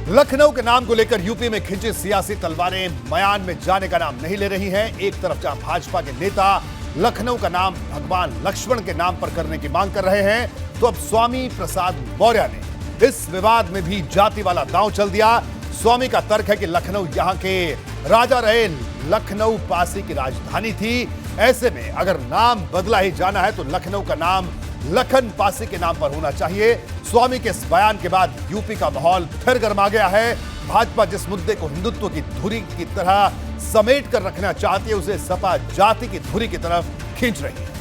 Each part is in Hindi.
लखनऊ के नाम को लेकर यूपी में खिंची सियासी तलवारें म्यान में जाने का नाम नहीं ले रही हैं। एक तरफ जहां भाजपा के नेता लखनऊ का नाम भगवान लक्ष्मण के नाम पर करने की मांग कर रहे हैं, तो अब स्वामी प्रसाद मौर्य ने इस विवाद में भी जाति वाला दांव चल दिया। स्वामी का तर्क है कि लखनऊ यहां के राजा रहे, लखनऊ पासी की राजधानी थी। ऐसे में अगर नाम बदला ही जाना है तो लखनऊ का नाम लखन पासी के नाम पर होना चाहिए। स्वामी के इस बयान के बाद यूपी का माहौल फिर गर्मा गया है। भाजपा जिस मुद्दे को हिंदुत्व की धुरी की तरह समेट कर रखना चाहती है, उसे सपा जाति की धुरी की तरफ खींच रही है।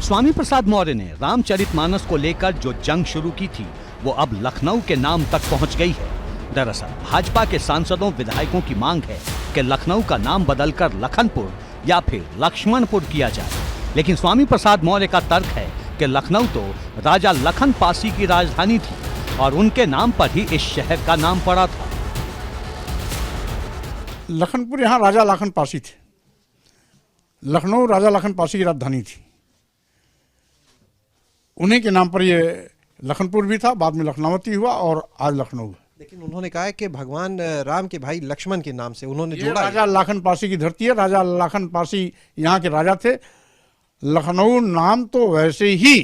स्वामी प्रसाद मौर्य ने रामचरितमानस को लेकर जो जंग शुरू की थी, वो अब लखनऊ के नाम तक पहुंच गई है। दरअसल भाजपा के सांसदों विधायकों की मांग है कि लखनऊ का नाम बदलकर लखनपुर या फिर लक्ष्मणपुर किया जाए, लेकिन स्वामी प्रसाद मौर्य का तर्क है कि लखनऊ तो राजा लखन पासी की राजधानी थी और उनके नाम पर ही इस शहर का नाम पड़ा था। लखनपुर यहाँ राजा लखन पासी थे, लखनऊ राजा लखन पासी की राजधानी थी। उन्हीं के नाम पर ये लखनपुर भी था, बाद में लखनऊती हुआ और आज लखनऊ। लेकिन उन्होंने कहा है कि भगवान राम के भाई लक्ष्मण के नाम से उन्होंने जोड़ा। राजा लखन पासी की धरती है, राजा लखन पासी यहाँ के राजा थे। लखनऊ नाम तो वैसे ही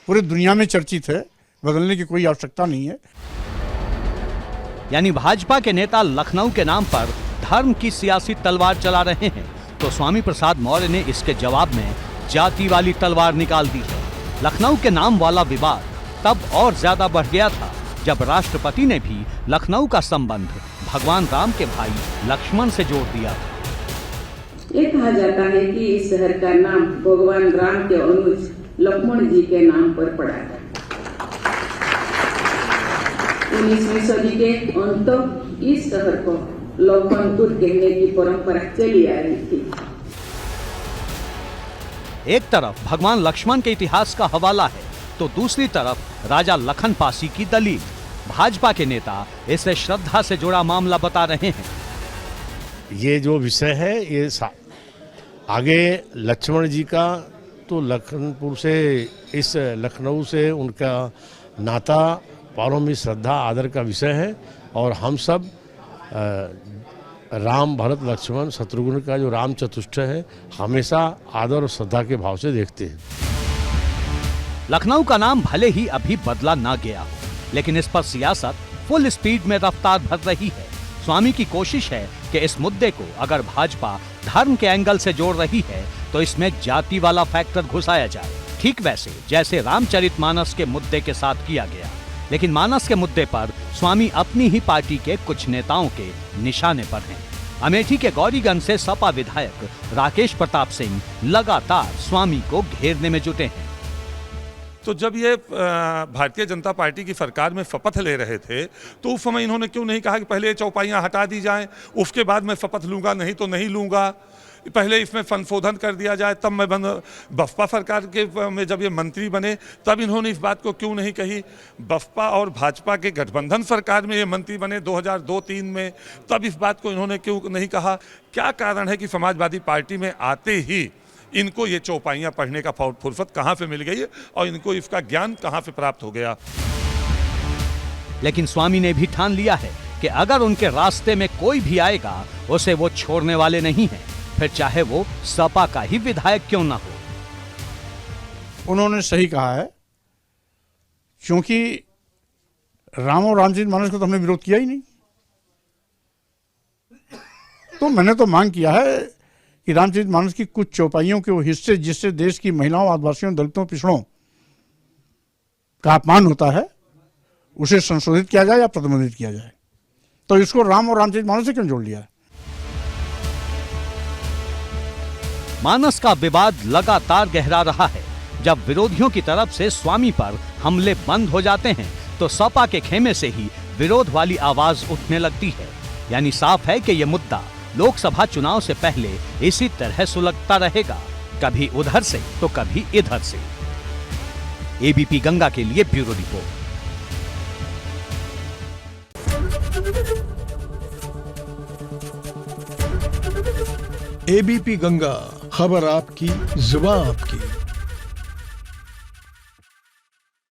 पूरी दुनिया में चर्चित है, बदलने की कोई आवश्यकता नहीं है। यानी भाजपा के नेता लखनऊ के नाम पर धर्म की सियासी तलवार चला रहे हैं, तो स्वामी प्रसाद मौर्य ने इसके जवाब में जाति वाली तलवार निकाल दी है। लखनऊ के नाम वाला विवाद तब और ज्यादा बढ़ गया था जब राष्ट्रपति ने भी लखनऊ का संबंध भगवान राम के भाई लक्ष्मण से जोड़ दिया था। ये कहा जाता है कि इस शहर का नाम भगवान राम के अनुज लक्ष्मण जी के नाम पर पड़ा था। 19वीं सदी के अंत तक इस शहर को लखनपुर कहने की परंपरा चली आ रही थी। एक तरफ भगवान लक्ष्मण के इतिहास का हवाला है, तो दूसरी तरफ राजा लखन पासी की दलील। भाजपा के नेता इसे श्रद्धा से जुड़ा मामला बता रहे हैं। ये जो विषय है, ये आगे लक्ष्मण जी का तो लखनपुर से, इस लखनऊ से उनका नाता पारों में श्रद्धा आदर का विषय है। और हम सब राम भरत लक्ष्मण शत्रुघ्न का जो राम चतुष्टय है, हमेशा आदर और श्रद्धा के भाव से देखते हैं। लखनऊ का नाम भले ही अभी बदला ना गया हो, लेकिन इस पर सियासत फुल स्पीड में रफ्तार भर रही है। स्वामी की कोशिश है कि इस मुद्दे को अगर भाजपा धर्म के एंगल से जोड़ रही है, तो इसमें जाति वाला फैक्टर घुसाया जाए, ठीक वैसे जैसे रामचरितमानस के मुद्दे के साथ किया गया। लेकिन मानस के मुद्दे पर स्वामी अपनी ही पार्टी के कुछ नेताओं के निशाने पर हैं। अमेठी के गौरीगंज से सपा विधायक राकेश प्रताप सिंह लगातार स्वामी को घेरने में जुटे हैं। तो जब ये भारतीय जनता पार्टी की सरकार में शपथ ले रहे थे, तो उस समय इन्होंने क्यों नहीं कहा कि पहले ये चौपाइयाँ हटा दी जाएं, उसके बाद मैं शपथ लूँगा, नहीं तो नहीं लूँगा, पहले इसमें संशोधन कर दिया जाए, तब मैं बसपा सरकार के में जब ये मंत्री बने तब इन्होंने इस बात को क्यों नहीं कही। बसपा और भाजपा के गठबंधन सरकार में ये मंत्री बने 2002-03 में, तब इस बात को इन्होंने क्यों नहीं कहा। क्या कारण है कि समाजवादी पार्टी में आते ही इनको ये चौपाइयाँ पढ़ने का फुर्सत कहाँ से मिल गई और इनको इसका ज्ञान कहाँ से प्राप्त हो गया। लेकिन स्वामी ने भी ठान लिया है कि अगर उनके रास्ते में कोई भी आएगा, उसे वो छोड़ने वाले नहीं हैं, फिर चाहे वो सपा का ही विधायक क्यों ना हो। उन्होंने सही कहा है, क्योंकि राम और रामचरितमानस को तो हमने विरोध किया ही नहीं। तो मैंने तो मांग किया है कि रामचरितमानस की कुछ चौपाइयों के वो हिस्से जिससे देश की महिलाओं, आदिवासियों, दलितों, पिछड़ों का अपमान होता है, उसे संशोधित किया जाए या प्रतिबंधित किया जाए। तो इसको राम और रामचरितमानस से क्यों जोड़ लिया है? मानस का विवाद लगातार गहरा रहा है। जब विरोधियों की तरफ से स्वामी पर हमले बंद हो जाते हैं, तो सपा के खेमे से ही विरोध वाली आवाज उठने लगती है। यानी साफ है कि यह मुद्दा लोकसभा चुनाव से पहले इसी तरह सुलगता रहेगा, कभी उधर से तो कभी इधर से। एबीपी गंगा के लिए ब्यूरो रिपोर्ट। एबीपी गंगा, खबर आपकी, जुबान आपकी।